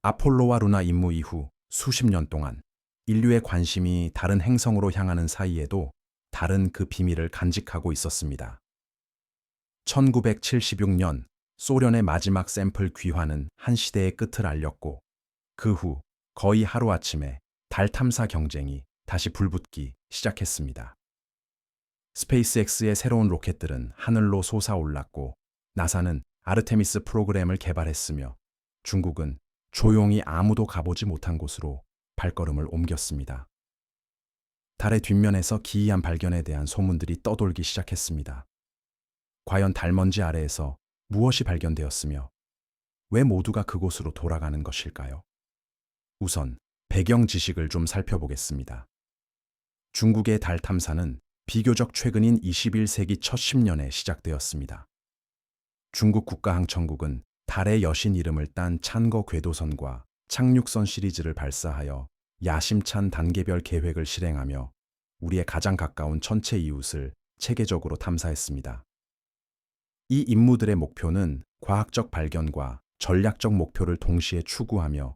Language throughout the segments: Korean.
아폴로와 루나 임무 이후 수십 년 동안 인류의 관심이 다른 행성으로 향하는 사이에도 달은 그 비밀을 간직하고 있었습니다. 1976년 소련의 마지막 샘플 귀환은 한 시대의 끝을 알렸고, 그 후 거의 하루아침에 달 탐사 경쟁이 다시 불붙기 시작했습니다. 스페이스X의 새로운 로켓들은 하늘로 솟아올랐고, 나사는 아르테미스 프로그램을 개발했으며, 중국은 조용히 아무도 가보지 못한 곳으로 발걸음을 옮겼습니다. 달의 뒷면에서 기이한 발견에 대한 소문들이 떠돌기 시작했습니다. 과연 달먼지 아래에서 무엇이 발견되었으며, 왜 모두가 그곳으로 돌아가는 것일까요? 우선 배경 지식을 좀 살펴보겠습니다. 중국의 달 탐사는 비교적 최근인 21세기 첫 10년에 시작되었습니다. 중국 국가항천국은 달의 여신 이름을 딴 찬거 궤도선과 착륙선 시리즈를 발사하여 야심찬 단계별 계획을 실행하며 우리의 가장 가까운 천체 이웃을 체계적으로 탐사했습니다. 이 임무들의 목표는 과학적 발견과 전략적 목표를 동시에 추구하며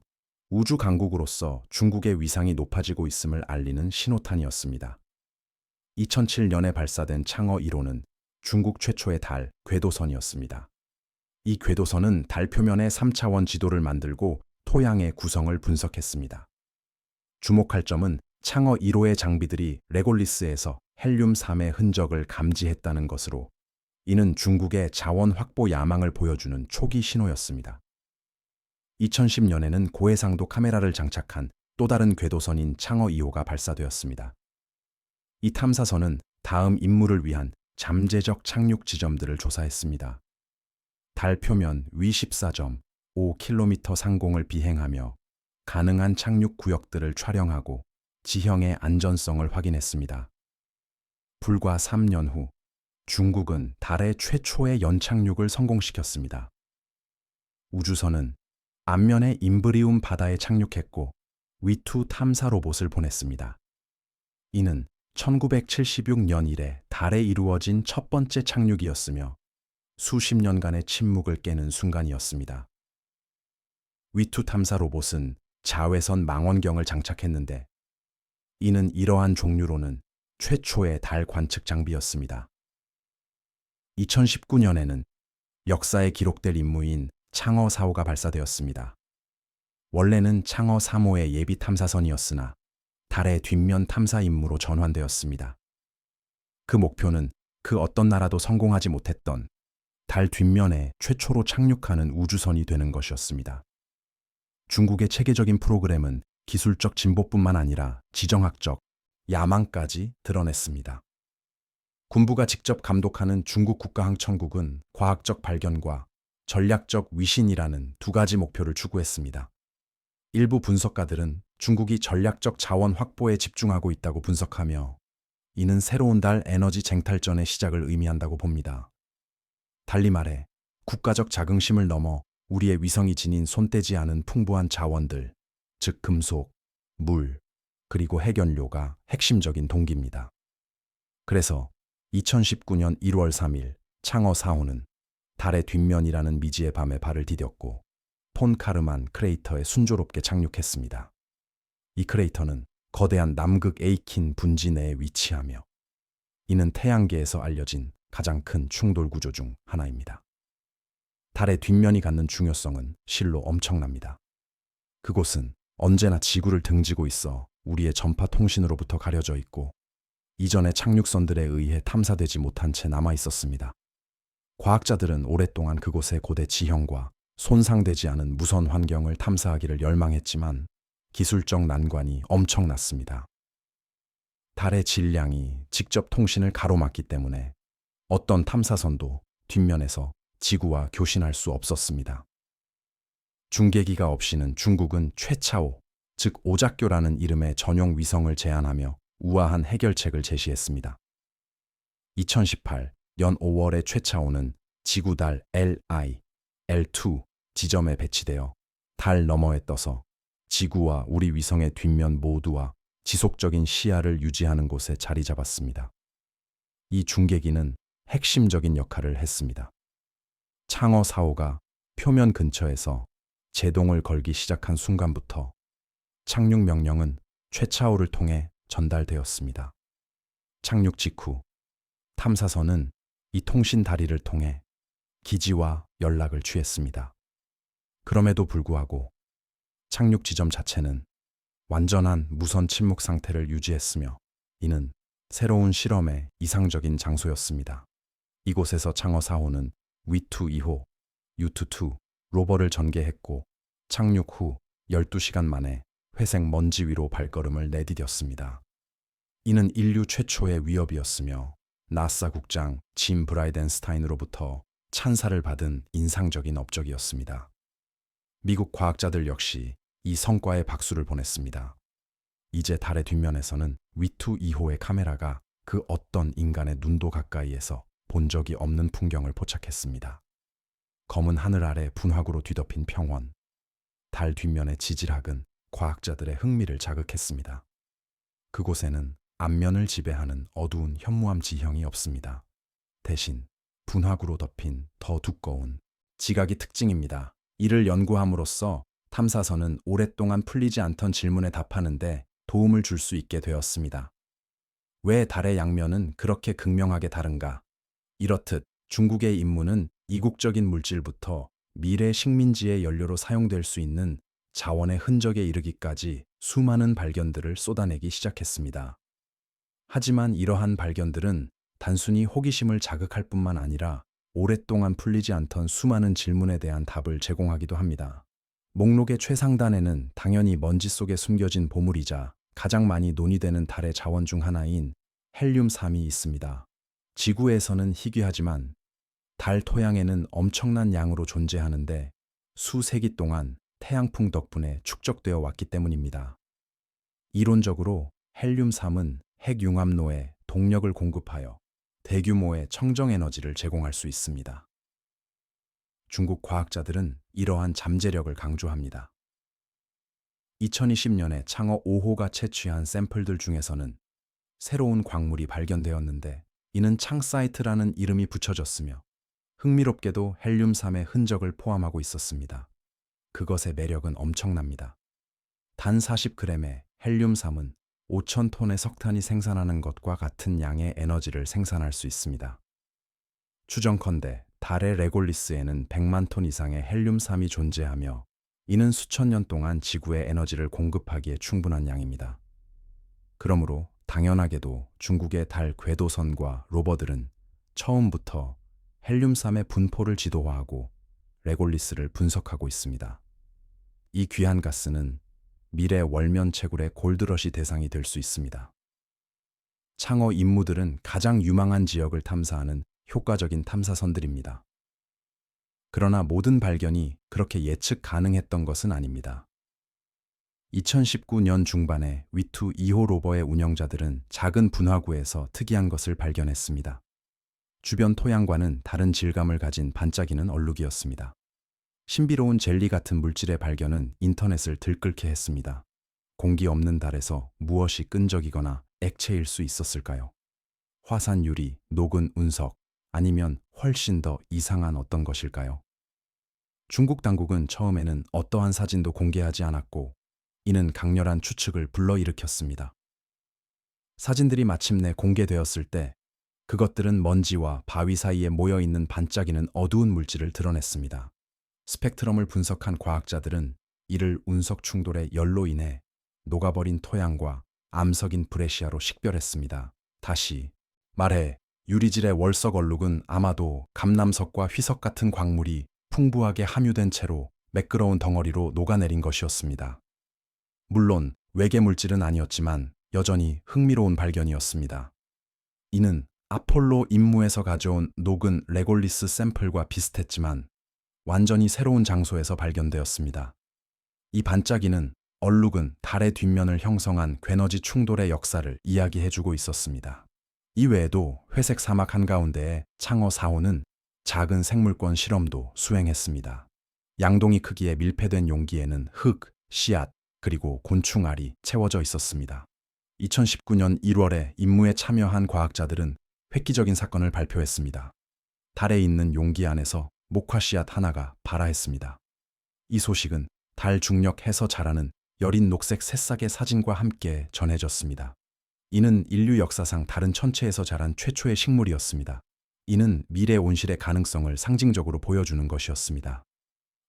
우주 강국으로서 중국의 위상이 높아지고 있음을 알리는 신호탄이었습니다. 2007년에 발사된 창어 1호는 중국 최초의 달 궤도선이었습니다. 이 궤도선은 달 표면의 3차원 지도를 만들고 토양의 구성을 분석했습니다. 주목할 점은 창어 1호의 장비들이 레골리스에서 헬륨-3의 흔적을 감지했다는 것으로, 이는 중국의 자원 확보 야망을 보여주는 초기 신호였습니다. 2010년에는 고해상도 카메라를 장착한 또 다른 궤도선인 창어 2호가 발사되었습니다. 이 탐사선은 다음 임무를 위한 잠재적 착륙 지점들을 조사했습니다. 달 표면 위 14.5km 상공을 비행하며 가능한 착륙 구역들을 촬영하고 지형의 안전성을 확인했습니다. 불과 3년 후 중국은 달의 최초의 연착륙을 성공시켰습니다. 우주선은 앞면의 임브리움 바다에 착륙했고 위투 탐사 로봇을 보냈습니다. 이는 1976년 이래 달에 이루어진 첫 번째 착륙이었으며 수십 년간의 침묵을 깨는 순간이었습니다. 위투 탐사 로봇은 자외선 망원경을 장착했는데, 이는 이러한 종류로는 최초의 달 관측 장비였습니다. 2019년에는 역사에 기록될 임무인 창어 4호가 발사되었습니다. 원래는 창어 3호의 예비 탐사선이었으나 달의 뒷면 탐사 임무로 전환되었습니다. 그 목표는 그 어떤 나라도 성공하지 못했던 달 뒷면에 최초로 착륙하는 우주선이 되는 것이었습니다. 중국의 체계적인 프로그램은 기술적 진보뿐만 아니라 지정학적 야망까지 드러냈습니다. 군부가 직접 감독하는 중국 국가항천국은 과학적 발견과 전략적 위신이라는 두 가지 목표를 추구했습니다. 일부 분석가들은 중국이 전략적 자원 확보에 집중하고 있다고 분석하며, 이는 새로운 달 에너지 쟁탈전의 시작을 의미한다고 봅니다. 달리 말해 국가적 자긍심을 넘어 우리의 위성이 지닌 손대지 않은 풍부한 자원들, 즉 금속, 물, 그리고 핵연료가 핵심적인 동기입니다. 그래서 2019년 1월 3일 창어 4호는 달의 뒷면이라는 미지의 밤에 발을 디뎠고 폰 카르만 크레이터에 순조롭게 착륙했습니다. 이 크레이터는 거대한 남극 에이킨 분지 내에 위치하며, 이는 태양계에서 알려진 가장 큰 충돌 구조 중 하나입니다. 달의 뒷면이 갖는 중요성은 실로 엄청납니다. 그곳은 언제나 지구를 등지고 있어 우리의 전파 통신으로부터 가려져 있고, 이전의 착륙선들에 의해 탐사되지 못한 채 남아 있었습니다. 과학자들은 오랫동안 그곳의 고대 지형과 손상되지 않은 무선 환경을 탐사하기를 열망했지만 기술적 난관이 엄청났습니다. 달의 질량이 직접 통신을 가로막기 때문에 어떤 탐사선도 뒷면에서 지구와 교신할 수 없었습니다. 중계기가 없이는 중국은 최차오, 즉 오작교라는 이름의 전용 위성을 제안하며 우아한 해결책을 제시했습니다. 2018년 5월에 최차오는 지구달 LI, L2 지점에 배치되어 달 너머에 떠서 지구와 우리 위성의 뒷면 모두와 지속적인 시야를 유지하는 곳에 자리 잡았습니다. 이 중계기는 핵심적인 역할을 했습니다. 창어 4호가 표면 근처에서 제동을 걸기 시작한 순간부터 착륙 명령은 최차오를 통해 전달되었습니다. 착륙 직후 탐사선은 이 통신 다리를 통해 기지와 연락을 취했습니다. 그럼에도 불구하고 착륙 지점 자체는 완전한 무선 침묵 상태를 유지했으며 이는 새로운 실험의 이상적인 장소였습니다. 이곳에서 창어 4호는 위투 2호, 유투2 로버를 전개했고 착륙 후 12시간 만에 회색 먼지 위로 발걸음을 내디뎠습니다. 이는 인류 최초의 위협이었으며 나사 국장 짐 브라이덴스타인으로부터 찬사를 받은 인상적인 업적이었습니다. 미국 과학자들 역시 이 성과에 박수를 보냈습니다. 이제 달의 뒷면에서는 위투 2호의 카메라가 그 어떤 인간의 눈도 가까이에서 본 적이 없는 풍경을 포착했습니다. 검은 하늘 아래 분화구로 뒤덮인 평원, 달 뒷면의 지질학은 과학자들의 흥미를 자극했습니다. 그곳에는 앞면을 지배하는 어두운 현무암 지형이 없습니다. 대신 분화구로 덮인 더 두꺼운 지각이 특징입니다. 이를 연구함으로써 탐사선은 오랫동안 풀리지 않던 질문에 답하는데 도움을 줄 수 있게 되었습니다. 왜 달의 양면은 그렇게 극명하게 다른가? 이렇듯 중국의 임무는 이국적인 물질부터 미래 식민지의 연료로 사용될 수 있는 자원의 흔적에 이르기까지 수많은 발견들을 쏟아내기 시작했습니다. 하지만 이러한 발견들은 단순히 호기심을 자극할 뿐만 아니라 오랫동안 풀리지 않던 수많은 질문에 대한 답을 제공하기도 합니다. 목록의 최상단에는 당연히 먼지 속에 숨겨진 보물이자 가장 많이 논의되는 달의 자원 중 하나인 헬륨-3이 있습니다. 지구에서는 희귀하지만 달 토양에는 엄청난 양으로 존재하는데 수세기 동안 태양풍 덕분에 축적되어 왔기 때문입니다. 이론적으로 헬륨-3은 핵융합로에 동력을 공급하여 대규모의 청정에너지를 제공할 수 있습니다. 중국 과학자들은 이러한 잠재력을 강조합니다. 2020년에 창어 5호가 채취한 샘플들 중에서는 새로운 광물이 발견되었는데 이는 창사이트라는 이름이 붙여졌으며 흥미롭게도 헬륨-3의 흔적을 포함하고 있었습니다. 그것의 매력은 엄청납니다. 단 40g의 헬륨-3은 5,000톤의 석탄이 생산하는 것과 같은 양의 에너지를 생산할 수 있습니다. 추정컨대 달의 레골리스에는 100만 톤 이상의 헬륨-3이 존재하며 이는 수천 년 동안 지구에 에너지를 공급하기에 충분한 양입니다. 그러므로 당연하게도 중국의 달 궤도선과 로버들은 처음부터 헬륨-3의 분포를 지도화하고 레골리스를 분석하고 있습니다. 이 귀한 가스는 미래 월면 채굴의 골드러시 대상이 될 수 있습니다. 창어 임무들은 가장 유망한 지역을 탐사하는 효과적인 탐사선들입니다. 그러나 모든 발견이 그렇게 예측 가능했던 것은 아닙니다. 2019년 중반에 위투 2호 로버의 운영자들은 작은 분화구에서 특이한 것을 발견했습니다. 주변 토양과는 다른 질감을 가진 반짝이는 얼룩이었습니다. 신비로운 젤리 같은 물질의 발견은 인터넷을 들끓게 했습니다. 공기 없는 달에서 무엇이 끈적이거나 액체일 수 있었을까요? 화산 유리, 녹은 운석, 아니면 훨씬 더 이상한 어떤 것일까요? 중국 당국은 처음에는 어떠한 사진도 공개하지 않았고 이는 강렬한 추측을 불러일으켰습니다. 사진들이 마침내 공개되었을 때 그것들은 먼지와 바위 사이에 모여있는 반짝이는 어두운 물질을 드러냈습니다. 스펙트럼을 분석한 과학자들은 이를 운석 충돌의 열로 인해 녹아버린 토양과 암석인 브레시아로 식별했습니다. 다시 말해 유리질의 월석 얼룩은 아마도 감남석과 휘석 같은 광물이 풍부하게 함유된 채로 매끄러운 덩어리로 녹아내린 것이었습니다. 물론 외계 물질은 아니었지만 여전히 흥미로운 발견이었습니다. 이는 아폴로 임무에서 가져온 녹은 레골리스 샘플과 비슷했지만 완전히 새로운 장소에서 발견되었습니다. 이 반짝이는 얼룩은 달의 뒷면을 형성한 괴너지 충돌의 역사를 이야기해주고 있었습니다. 이외에도 회색 사막 한가운데에 창어 4호는 작은 생물권 실험도 수행했습니다. 양동이 크기의 밀폐된 용기에는 흙, 씨앗, 그리고 곤충알이 채워져 있었습니다. 2019년 1월에 임무에 참여한 과학자들은 획기적인 사건을 발표했습니다. 달에 있는 용기 안에서 목화 씨앗 하나가 발아했습니다. 이 소식은 달 중력해서 자라는 여린 녹색 새싹의 사진과 함께 전해졌습니다. 이는 인류 역사상 다른 천체에서 자란 최초의 식물이었습니다. 이는 미래 온실의 가능성을 상징적으로 보여주는 것이었습니다.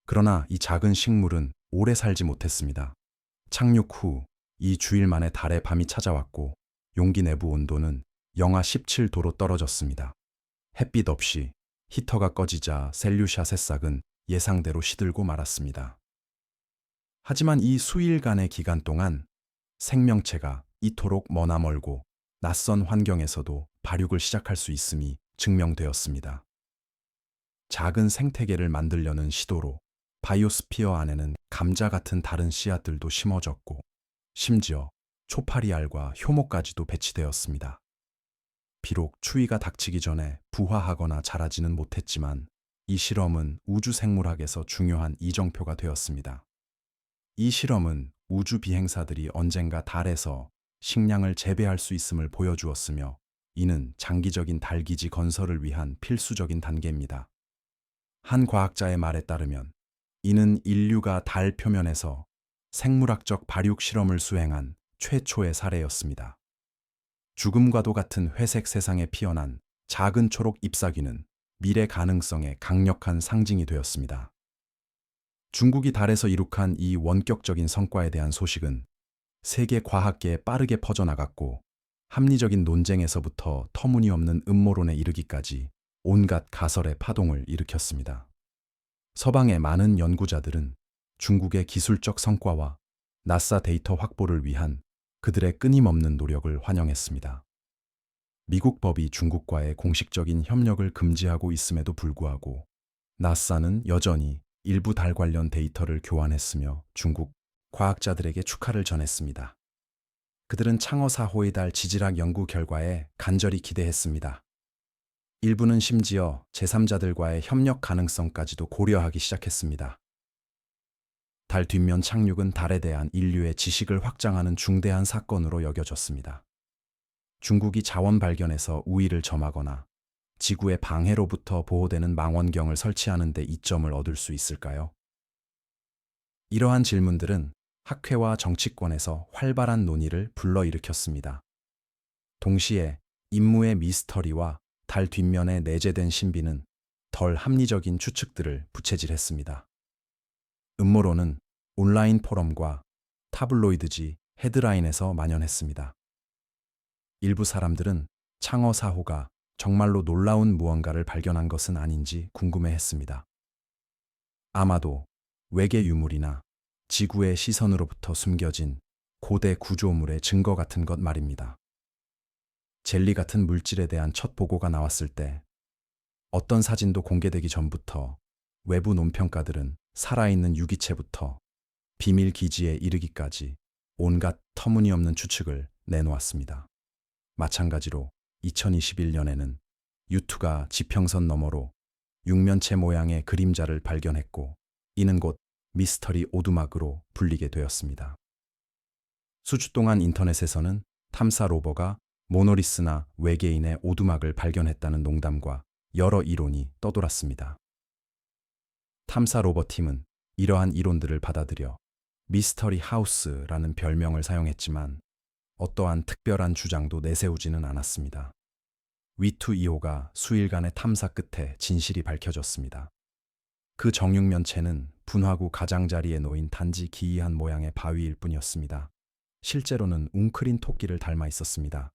그러나 이 작은 식물은 오래 살지 못했습니다. 착륙 후 이 주일 만에 달의 밤이 찾아왔고 용기 내부 온도는 영하 17도로 떨어졌습니다. 햇빛 없이 히터가 꺼지자 셀류샤 새싹은 예상대로 시들고 말았습니다. 하지만 이 수일간의 기간 동안 생명체가 이토록 머나멀고 낯선 환경에서도 발육을 시작할 수 있음이 증명되었습니다. 작은 생태계를 만들려는 시도로 바이오스피어 안에는 감자 같은 다른 씨앗들도 심어졌고 심지어 초파리알과 효모까지도 배치되었습니다. 비록 추위가 닥치기 전에 부화하거나 자라지는 못했지만 이 실험은 우주 생물학에서 중요한 이정표가 되었습니다. 이 실험은 우주 비행사들이 언젠가 달에서 식량을 재배할 수 있음을 보여주었으며 이는 장기적인 달기지 건설을 위한 필수적인 단계입니다. 한 과학자의 말에 따르면 이는 인류가 달 표면에서 생물학적 발육 실험을 수행한 최초의 사례였습니다. 죽음과도 같은 회색 세상에 피어난 작은 초록 잎사귀는 미래 가능성의 강력한 상징이 되었습니다. 중국이 달에서 이룩한 이 원격적인 성과에 대한 소식은 세계 과학계에 빠르게 퍼져나갔고 합리적인 논쟁에서부터 터무니없는 음모론에 이르기까지 온갖 가설의 파동을 일으켰습니다. 서방의 많은 연구자들은 중국의 기술적 성과와 나사 데이터 확보를 위한 그들의 끊임없는 노력을 환영했습니다. 미국 법이 중국과의 공식적인 협력을 금지하고 있음에도 불구하고 나사는 여전히 일부 달 관련 데이터를 교환했으며 중국 과학자들에게 축하를 전했습니다. 그들은 창어 4호의 달 지질학 연구 결과에 간절히 기대했습니다. 일부는 심지어 제3자들과의 협력 가능성까지도 고려하기 시작했습니다. 달 뒷면 착륙은 달에 대한 인류의 지식을 확장하는 중대한 사건으로 여겨졌습니다. 중국이 자원 발견에서 우위를 점하거나 지구의 방해로부터 보호되는 망원경을 설치하는 데 이점을 얻을 수 있을까요? 이러한 질문들은 학회와 정치권에서 활발한 논의를 불러일으켰습니다. 동시에 임무의 미스터리와 달 뒷면에 내재된 신비는 덜 합리적인 추측들을 부채질했습니다. 음모론은 온라인 포럼과 타블로이드지 헤드라인에서 만연했습니다. 일부 사람들은 창어 4호가 정말로 놀라운 무언가를 발견한 것은 아닌지 궁금해했습니다. 아마도 외계 유물이나 지구의 시선으로부터 숨겨진 고대 구조물의 증거 같은 것 말입니다. 젤리 같은 물질에 대한 첫 보고가 나왔을 때 어떤 사진도 공개되기 전부터 외부 논평가들은 살아있는 유기체부터 비밀 기지에 이르기까지 온갖 터무니없는 추측을 내놓았습니다. 마찬가지로 2021년에는 유투가 지평선 너머로 육면체 모양의 그림자를 발견했고 이는 곧 미스터리 오두막으로 불리게 되었습니다. 수주 동안 인터넷에서는 탐사 로버가 모노리스나 외계인의 오두막을 발견했다는 농담과 여러 이론이 떠돌았습니다. 탐사 로버팀은 이러한 이론들을 받아들여 미스터리 하우스라는 별명을 사용했지만 어떠한 특별한 주장도 내세우지는 않았습니다. 위투 2호가 수일간의 탐사 끝에 진실이 밝혀졌습니다. 그 정육면체는 분화구 가장자리에 놓인 단지 기이한 모양의 바위일 뿐이었습니다. 실제로는 웅크린 토끼를 닮아 있었습니다.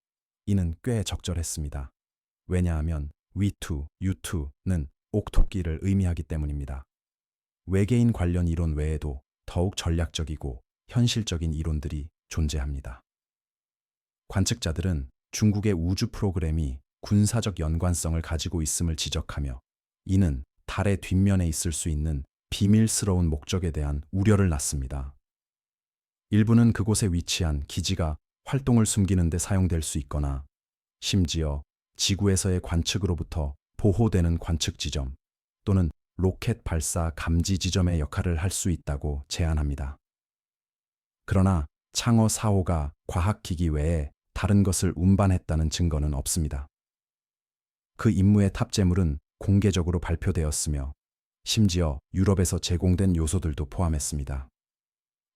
이는 꽤 적절했습니다. 왜냐하면 위투, 유투는 옥토끼를 의미하기 때문입니다. 외계인 관련 이론 외에도 더욱 전략적이고 현실적인 이론들이 존재합니다. 관측자들은 중국의 우주 프로그램이 군사적 연관성을 가지고 있음을 지적하며 이는 달의 뒷면에 있을 수 있는 비밀스러운 목적에 대한 우려를 낳습니다. 일부는 그곳에 위치한 기지가 활동을 숨기는 데 사용될 수 있거나 심지어 지구에서의 관측으로부터 보호되는 관측 지점 또는 로켓 발사 감지 지점의 역할을 할 수 있다고 제안합니다. 그러나 창어 4호가 과학기기 외에 다른 것을 운반했다는 증거는 없습니다. 그 임무의 탑재물은 공개적으로 발표되었으며 심지어 유럽에서 제공된 요소들도 포함했습니다.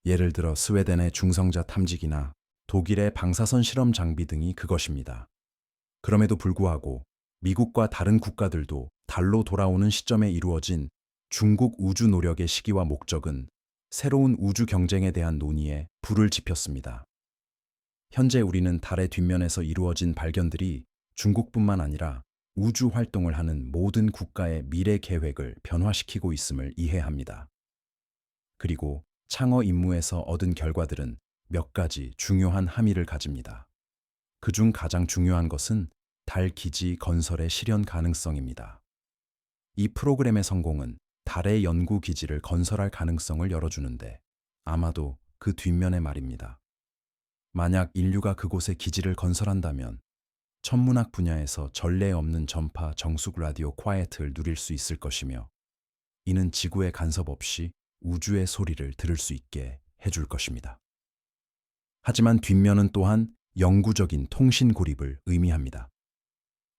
예를 들어 스웨덴의 중성자 탐지기나 독일의 방사선 실험 장비 등이 그것입니다. 그럼에도 불구하고 미국과 다른 국가들도 달로 돌아오는 시점에 이루어진 중국 우주 노력의 시기와 목적은 새로운 우주 경쟁에 대한 논의에 불을 지폈습니다. 현재 우리는 달의 뒷면에서 이루어진 발견들이 중국뿐만 아니라 우주 활동을 하는 모든 국가의 미래 계획을 변화시키고 있음을 이해합니다. 그리고 창어 임무에서 얻은 결과들은 몇 가지 중요한 함의를 가집니다. 그중 가장 중요한 것은 달 기지 건설의 실현 가능성입니다. 이 프로그램의 성공은 달의 연구 기지를 건설할 가능성을 열어주는데 아마도 그 뒷면의 말입니다. 만약 인류가 그곳에 기지를 건설한다면 천문학 분야에서 전례 없는 전파 정숙 라디오 콰이어트를 누릴 수 있을 것이며 이는 지구의 간섭 없이 우주의 소리를 들을 수 있게 해줄 것입니다. 하지만 뒷면은 또한 영구적인 통신 고립을 의미합니다.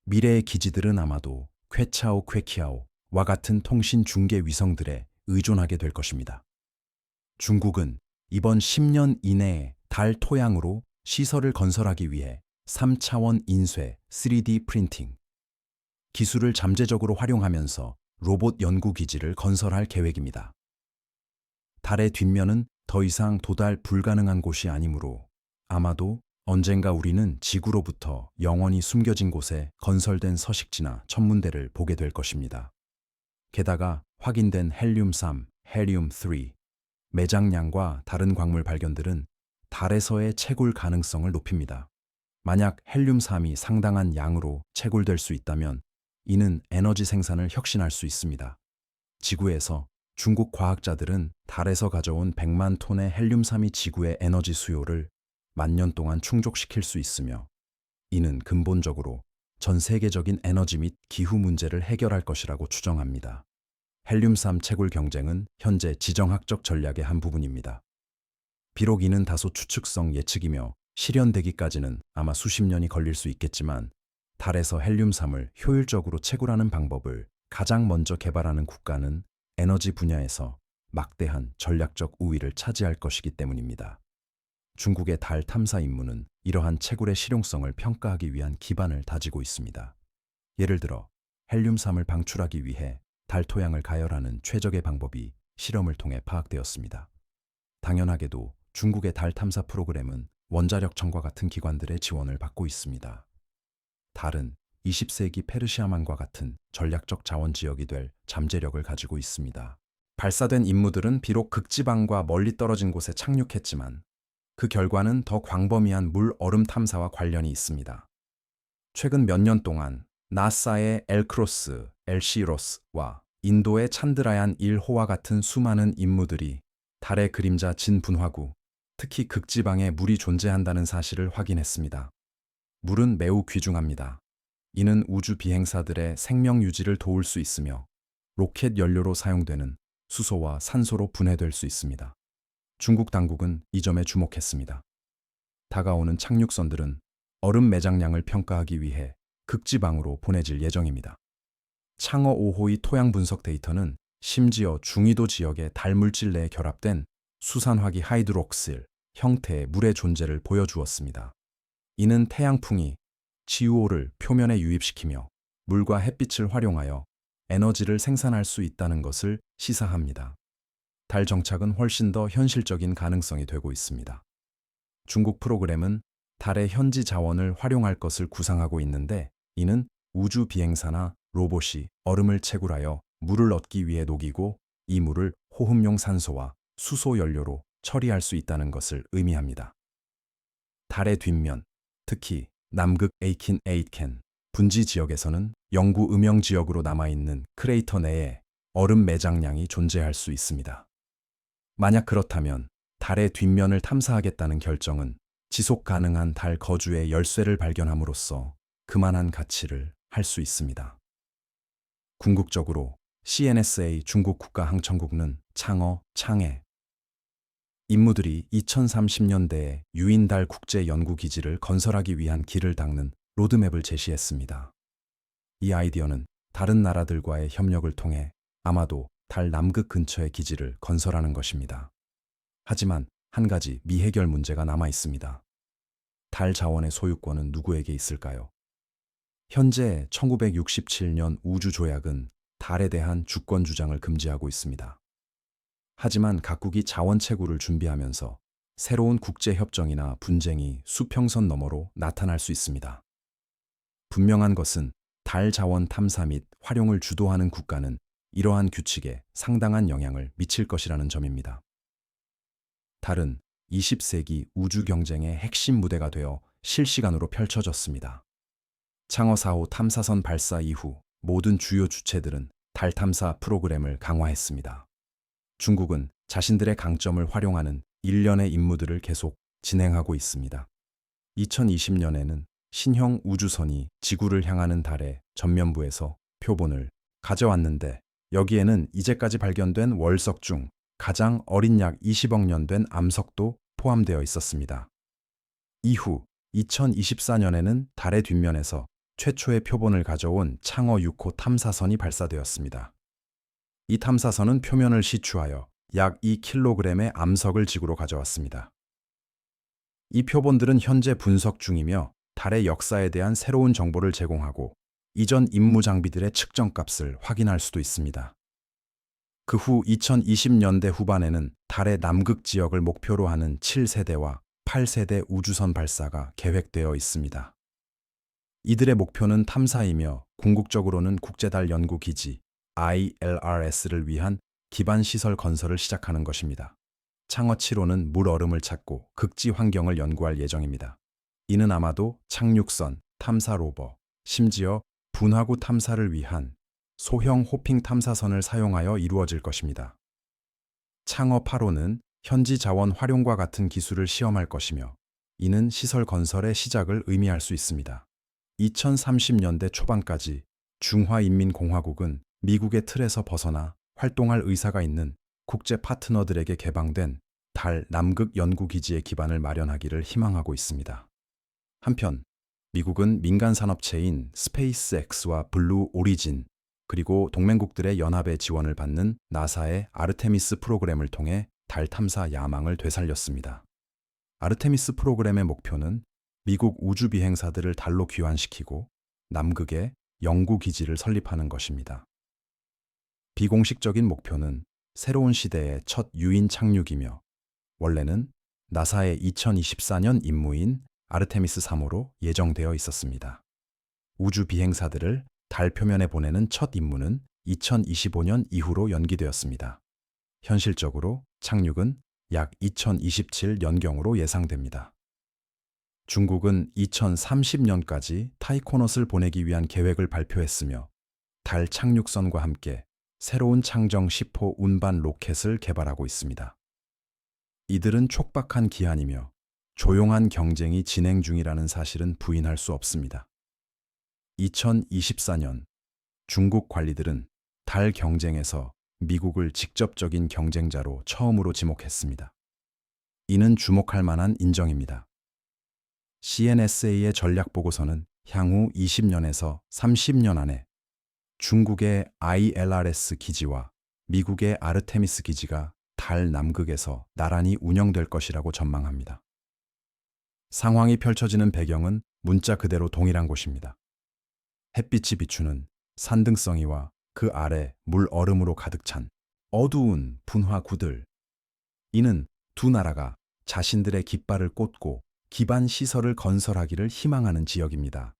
미래의 기지들은 아마도 쾌차오 쾌키아오와 같은 통신 중계 위성들에 의존하게 될 것입니다. 중국은 이번 10년 이내에 달 토양으로 시설을 건설하기 위해 3차원 인쇄 3D 프린팅 기술을 잠재적으로 활용하면서 로봇 연구 기지를 건설할 계획입니다. 달의 뒷면은 더 이상 도달 불가능한 곳이 아니므로 아마도 언젠가 우리는 지구로부터 영원히 숨겨진 곳에 건설된 서식지나 천문대를 보게 될 것입니다. 게다가 확인된 헬륨-3, 헬륨-3, 매장량과 다른 광물 발견들은 달에서의 채굴 가능성을 높입니다. 만약 헬륨-3이 상당한 양으로 채굴될 수 있다면 이는 에너지 생산을 혁신할 수 있습니다. 지구에서 중국 과학자들은 달에서 가져온 100만 톤의 헬륨-3이 지구의 에너지 수요를 만년 동안 충족시킬 수 있으며 이는 근본적으로 전 세계적인 에너지 및 기후 문제를 해결할 것이라고 추정합니다. 헬륨-3 채굴 경쟁은 현재 지정학적 전략의 한 부분입니다. 비록 이는 다소 추측성 예측이며 실현되기까지는 아마 수십 년이 걸릴 수 있겠지만 달에서 헬륨-3을 효율적으로 채굴하는 방법을 가장 먼저 개발하는 국가는 에너지 분야에서 막대한 전략적 우위를 차지할 것이기 때문입니다. 중국의 달 탐사 임무는 이러한 채굴의 실용성을 평가하기 위한 기반을 다지고 있습니다. 예를 들어 헬륨-3을 방출하기 위해 달 토양을 가열하는 최적의 방법이 실험을 통해 파악되었습니다. 당연하게도 중국의 달 탐사 프로그램은 원자력청과 같은 기관들의 지원을 받고 있습니다. 달은 20세기 페르시아만과 같은 전략적 자원 지역이 될 잠재력을 가지고 있습니다. 발사된 임무들은 비록 극지방과 멀리 떨어진 곳에 착륙했지만 그 결과는 더 광범위한 물 얼음 탐사와 관련이 있습니다. 최근 몇 년 동안 나사의 엘크로스, 엘시로스와 인도의 찬드라얀 1호와 같은 수많은 임무들이 달의 그림자 진분화구, 특히 극지방에 물이 존재한다는 사실을 확인했습니다. 물은 매우 귀중합니다. 이는 우주 비행사들의 생명 유지를 도울 수 있으며 로켓 연료로 사용되는 수소와 산소로 분해될 수 있습니다. 중국 당국은 이 점에 주목했습니다. 다가오는 착륙선들은 얼음 매장량을 평가하기 위해 극지방으로 보내질 예정입니다. 창어 5호의 토양 분석 데이터는 심지어 중위도 지역의 달 물질 내에 결합된 수산화기 하이드록실 형태의 물의 존재를 보여주었습니다. 이는 태양풍이 GO를 표면에 유입시키며 물과 햇빛을 활용하여 에너지를 생산할 수 있다는 것을 시사합니다. 달 정착은 훨씬 더 현실적인 가능성이 되고 있습니다. 중국 프로그램은 달의 현지 자원을 활용할 것을 구상하고 있는데 이는 우주 비행사나 로봇이 얼음을 채굴하여 물을 얻기 위해 녹이고 이 물을 호흡용 산소와 수소 연료로 처리할 수 있다는 것을 의미합니다. 달의 뒷면, 특히 남극 에이킨 에이켄 분지 지역에서는 영구 음영 지역으로 남아있는 크레이터 내에 얼음 매장량이 존재할 수 있습니다. 만약 그렇다면 달의 뒷면을 탐사하겠다는 결정은 지속 가능한 달 거주의 열쇠를 발견함으로써 그만한 가치를 할 수 있습니다. 궁극적으로 CNSA 중국 국가항천국은 창어, 창해 임무들이 2030년대에 유인달 국제연구기지를 건설하기 위한 길을 닦는 로드맵을 제시했습니다. 이 아이디어는 다른 나라들과의 협력을 통해 아마도 달 남극 근처의 기지를 건설하는 것입니다. 하지만 한 가지 미해결 문제가 남아 있습니다. 달 자원의 소유권은 누구에게 있을까요? 현재 1967년 우주조약은 달에 대한 주권 주장을 금지하고 있습니다. 하지만 각국이 자원 채굴을 준비하면서 새로운 국제협정이나 분쟁이 수평선 너머로 나타날 수 있습니다. 분명한 것은 달 자원 탐사 및 활용을 주도하는 국가는 이러한 규칙에 상당한 영향을 미칠 것이라는 점입니다. 달은 20세기 우주 경쟁의 핵심 무대가 되어 실시간으로 펼쳐졌습니다. 창어 4호 탐사선 발사 이후 모든 주요 주체들은 달 탐사 프로그램을 강화했습니다. 중국은 자신들의 강점을 활용하는 일련의 임무들을 계속 진행하고 있습니다. 2020년에는 신형 우주선이 지구를 향하는 달의 전면부에서 표본을 가져왔는데 여기에는 이제까지 발견된 월석 중 가장 어린 약 20억 년 된 암석도 포함되어 있었습니다. 이후 2024년에는 달의 뒷면에서 최초의 표본을 가져온 창어 6호 탐사선이 발사되었습니다. 이 탐사선은 표면을 시추하여 약 2kg의 암석을 지구로 가져왔습니다. 이 표본들은 현재 분석 중이며 달의 역사에 대한 새로운 정보를 제공하고 이전 임무 장비들의 측정값을 확인할 수도 있습니다. 그 후 2020년대 후반에는 달의 남극 지역을 목표로 하는 7세대와 8세대 우주선 발사가 계획되어 있습니다. 이들의 목표는 탐사이며 궁극적으로는 국제달 연구기지 ILRS를 위한 기반 시설 건설을 시작하는 것입니다. 창어 7호는 물 얼음을 찾고 극지 환경을 연구할 예정입니다. 이는 아마도 착륙선, 탐사 로버, 심지어 분화구 탐사를 위한 소형 호핑 탐사선을 사용하여 이루어질 것입니다. 창어 8호는 현지 자원 활용과 같은 기술을 시험할 것이며 이는 시설 건설의 시작을 의미할 수 있습니다. 2030년대 초반까지 중화인민공화국은 미국의 틀에서 벗어나 활동할 의사가 있는 국제 파트너들에게 개방된 달 남극 연구기지의 기반을 마련하기를 희망하고 있습니다. 한편 미국은 민간 산업체인 스페이스X와 블루 오리진 그리고 동맹국들의 연합의 지원을 받는 나사의 아르테미스 프로그램을 통해 달 탐사 야망을 되살렸습니다. 아르테미스 프로그램의 목표는 미국 우주 비행사들을 달로 귀환시키고 남극에 연구기지를 설립하는 것입니다. 비공식적인 목표는 새로운 시대의 첫 유인 착륙이며 원래는 나사의 2024년 임무인 아르테미스 3호로 예정되어 있었습니다. 우주 비행사들을 달 표면에 보내는 첫 임무는 2025년 이후로 연기되었습니다. 현실적으로 착륙은 약 2027년경으로 예상됩니다. 중국은 2030년까지 타이코넛을 보내기 위한 계획을 발표했으며 달 착륙선과 함께 새로운 창정 10호 운반 로켓을 개발하고 있습니다. 이들은 촉박한 기한이며 조용한 경쟁이 진행 중이라는 사실은 부인할 수 없습니다. 2024년 중국 관리들은 달 경쟁에서 미국을 직접적인 경쟁자로 처음으로 지목했습니다. 이는 주목할 만한 인정입니다. CNSA의 전략 보고서는 향후 20년에서 30년 안에 중국의 ILRS 기지와 미국의 아르테미스 기지가 달 남극에서 나란히 운영될 것이라고 전망합니다. 상황이 펼쳐지는 배경은 문자 그대로 동일한 곳입니다. 햇빛이 비추는 산등성이와 그 아래 물 얼음으로 가득 찬 어두운 분화구들. 이는 두 나라가 자신들의 깃발을 꽂고 기반 시설을 건설하기를 희망하는 지역입니다.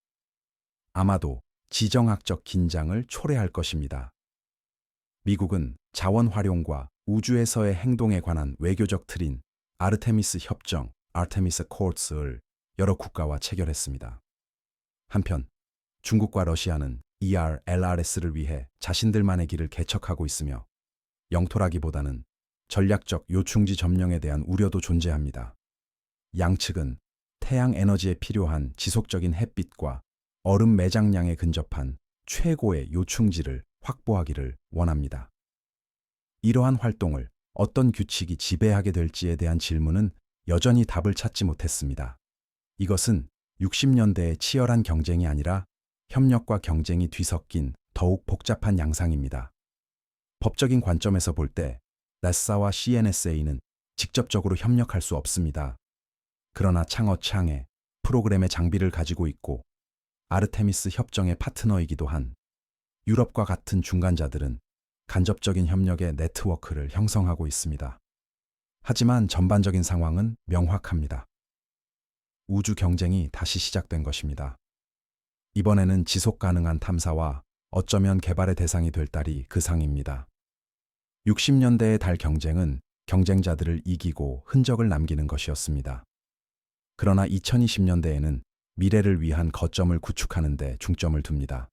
아마도 지정학적 긴장을 초래할 것입니다. 미국은 자원 활용과 우주에서의 행동에 관한 외교적 틀인 아르테미스 협정, 아르테미스 코드스를 여러 국가와 체결했습니다. 한편 중국과 러시아는 ERLRS를 위해 자신들만의 길을 개척하고 있으며 영토라기보다는 전략적 요충지 점령에 대한 우려도 존재합니다. 양측은 태양 에너지에 필요한 지속적인 햇빛과 얼음 매장량에 근접한 최고의 요충지를 확보하기를 원합니다. 이러한 활동을 어떤 규칙이 지배하게 될지에 대한 질문은 여전히 답을 찾지 못했습니다. 이것은 60년대의 치열한 경쟁이 아니라 협력과 경쟁이 뒤섞인 더욱 복잡한 양상입니다. 법적인 관점에서 볼 때 나사와 CNSA는 직접적으로 협력할 수 없습니다. 그러나 창에 프로그램의 장비를 가지고 있고 아르테미스 협정의 파트너이기도 한 유럽과 같은 중간자들은 간접적인 협력의 네트워크를 형성하고 있습니다. 하지만 전반적인 상황은 명확합니다. 우주 경쟁이 다시 시작된 것입니다. 이번에는 지속 가능한 탐사와 어쩌면 개발의 대상이 될 달이 그 상입니다. 60년대의 달 경쟁은 경쟁자들을 이기고 흔적을 남기는 것이었습니다. 그러나 2020년대에는 미래를 위한 거점을 구축하는 데 중점을 둡니다.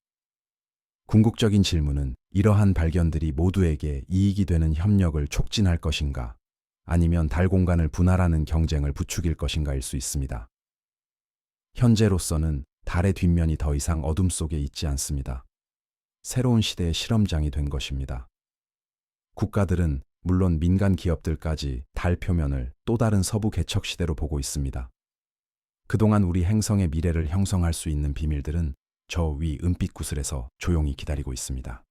궁극적인 질문은 이러한 발견들이 모두에게 이익이 되는 협력을 촉진할 것인가, 아니면 달 공간을 분할하는 경쟁을 부추길 것인가일 수 있습니다. 현재로서는 달의 뒷면이 더 이상 어둠 속에 있지 않습니다. 새로운 시대의 실험장이 된 것입니다. 국가들은 물론 민간 기업들까지 달 표면을 또 다른 서부 개척 시대로 보고 있습니다. 그동안 우리 행성의 미래를 형성할 수 있는 비밀들은 저 위 은빛 구슬에서 조용히 기다리고 있습니다.